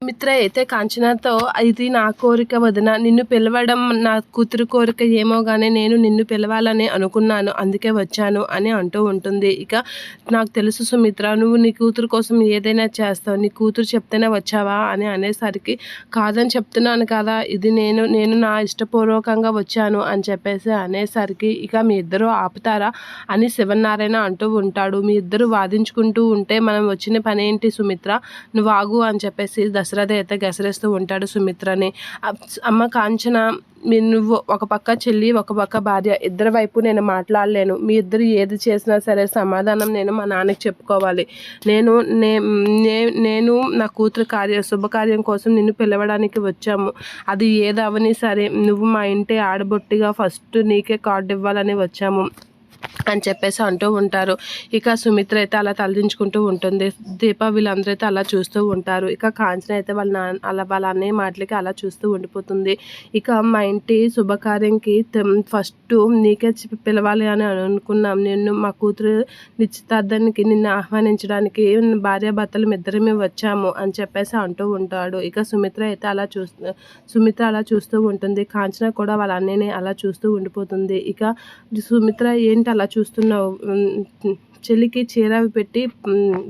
మిత్ర అయితే కాంచనతో ఇది నా కోరిక వదిన, నిన్ను పిలవడం నా కూతురు కోరిక ఏమో కానీ నేను నిన్ను పిలవాలని అనుకున్నాను, అందుకే వచ్చాను అని అంటూ ఉంటుంది. ఇక నాకు తెలుసు సుమిత్ర, నువ్వు నీ కూతురు కోసం ఏదైనా చేస్తావు, నీ కూతురు చెప్తేనే వచ్చావా అని అనేసరికి, కాదని చెప్తున్నాను కదా, ఇది నేను నా ఇష్టపూర్వకంగా వచ్చాను అని చెప్పేసి అనేసరికి, ఇక మీ ఇద్దరు ఆపుతారా అని శివనారాయణ అంటూ ఉంటాడు. మీ ఇద్దరు వాదించుకుంటూ ఉంటే మనం వచ్చిన పని ఏంటి సుమిత్ర, నువ్వు ఆగు అని చెప్పేసి దశరథ అయితే గెసరేస్తూ ఉంటాడు సుమిత్రని. అమ్మ కాంచన, నువ్వు ఒక పక్క చెల్లి ఒక పక్క భార్య, ఇద్దరి వైపు నేను మాట్లాడలేను, మీ ఇద్దరు ఏది చేసినా సరే సమాధానం నేను మా నాన్నకి చెప్పుకోవాలి. నేను నా కూతురు శుభకార్యం కోసం నిన్ను పిలవడానికి వచ్చాము, అది ఏదవని సరే నువ్వు మా ఇంటి ఆడబొట్టిగా ఫస్ట్ నీకే కార్డు ఇవ్వాలని వచ్చాము అని చెప్పేసి అంటూ ఉంటారు. ఇక సుమిత్ర అయితే అలా తలదించుకుంటూ ఉంటుంది. దీప వీళ్ళందరూ అయితే అలా చూస్తూ ఉంటారు. ఇక కాంచన అయితే వాళ్ళ అన్నయ్య మాటలకి అలా చూస్తూ ఉండిపోతుంది. ఇక మా ఇంటి శుభకార్యంకి ఫస్ట్ నీకే పిలవాలి అని అనుకున్నాం, నేను మా కూతురు నిశ్చితార్థానికి నిన్ను ఆహ్వానించడానికి భార్యాభర్తలు ఇద్దరమే వచ్చాము అని చెప్పేసి అంటూ ఉంటాడు. ఇక సుమిత్ర అలా చూస్తూ ఉంటుంది. కాంచన కూడా వాళ్ళ అన్నయ్యని అలా చూస్తూ ఉండిపోతుంది. ఇక సుమిత్ర, ఏంటి అలా చూస్తున్నావు, చెల్లికి చీర పెట్టి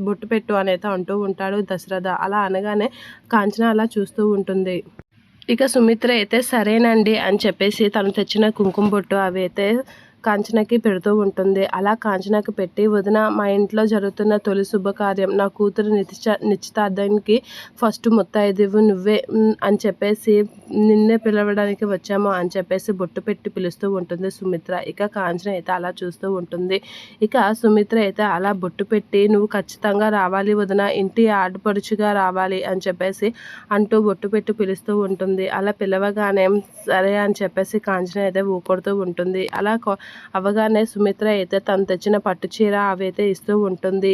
బొట్టు పెట్టు అనేది అంటూ ఉంటాడు దశరథ. అలా అనగానే కాంచన అలా చూస్తూ ఉంటుంది. ఇక సుమిత్ర అయితే సరేనండి అని చెప్పేసి తను తెచ్చిన కుంకుమ బొట్టు అవి అయితే కాంచనకి పెడుతూ ఉంటుంది. అలా కాంచనకి పెట్టి, వదిన మా ఇంట్లో జరుగుతున్న తొలి శుభకార్యం, నా కూతురు నిశ్చితార్థానికి ఫస్ట్ ముత్తైదువు నువ్వే అని చెప్పేసి నిన్నే పిలవడానికి వచ్చాము అని చెప్పేసి బొట్టు పెట్టి పిలుస్తూ ఉంటుంది సుమిత్ర. ఇక కాంచన అయితే అలా చూస్తూ ఉంటుంది. ఇక సుమిత్ర అయితే అలా బొట్టు పెట్టి, నువ్వు ఖచ్చితంగా రావాలి వదిన, ఇంటి ఆడపడుచుగా రావాలి అని చెప్పేసి అంటూ బొట్టు పెట్టి పిలుస్తూ ఉంటుంది. అలా పిలవగానే సరే అని చెప్పేసి కాంచన అయితే ఊకొడుతూ ఉంటుంది. అలా అవగానే సుమిత్ర అయితే తను తెచ్చిన పట్టు చీర అవైతే ఇస్తూ ఉంటుంది.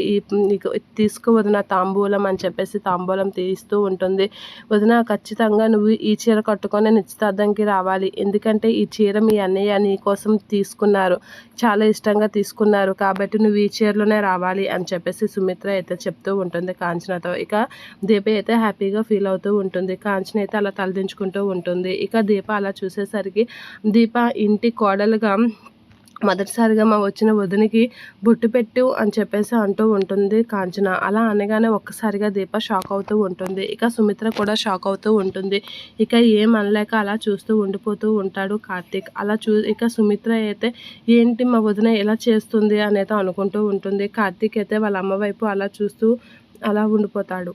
తీసుకో వదిన తాంబూలం అని చెప్పేసి తాంబూలం తీస్తూ ఉంటుంది. వదిన ఖచ్చితంగా నువ్వు ఈ చీర కట్టుకొని నిశ్చితార్థంకి రావాలి, ఎందుకంటే ఈ చీర మీ అన్నయ్య నీ కోసం తీసుకున్నారు, చాలా ఇష్టంగా తీసుకున్నారు, కాబట్టి నువ్వు ఈ చీరలోనే రావాలి అని చెప్పేసి సుమిత్ర అయితే చెప్తూ ఉంటుంది కాంచనతో. ఇక దీప అయితే హ్యాపీగా ఫీల్ అవుతూ ఉంటుంది. కాంచన అయితే అలా తలదించుకుంటూ ఉంటుంది. ఇక దీప అలా చూసేసరికి, దీప ఇంటి కోడలుగా మొదటిసారిగా మా వచ్చిన వదినికి బొట్టు పెట్టు అని చెప్పేసి అంటూ ఉంటుంది కాంచన. అలా అనగానే ఒక్కసారిగా దీప షాక్ అవుతూ ఉంటుంది. ఇక సుమిత్ర కూడా షాక్ అవుతూ ఉంటుంది. ఇక ఏం అనలేక అలా చూస్తూ ఉండిపోతూ ఉంటాడు కార్తీక్. ఇక సుమిత్ర అయితే ఏంటి మా వదిన ఎలా చేస్తుంది అనేది అనుకుంటూ ఉంటుంది. కార్తీక్ అయితే వాళ్ళ అమ్మ వైపు అలా చూస్తూ అలా ఉండిపోతాడు.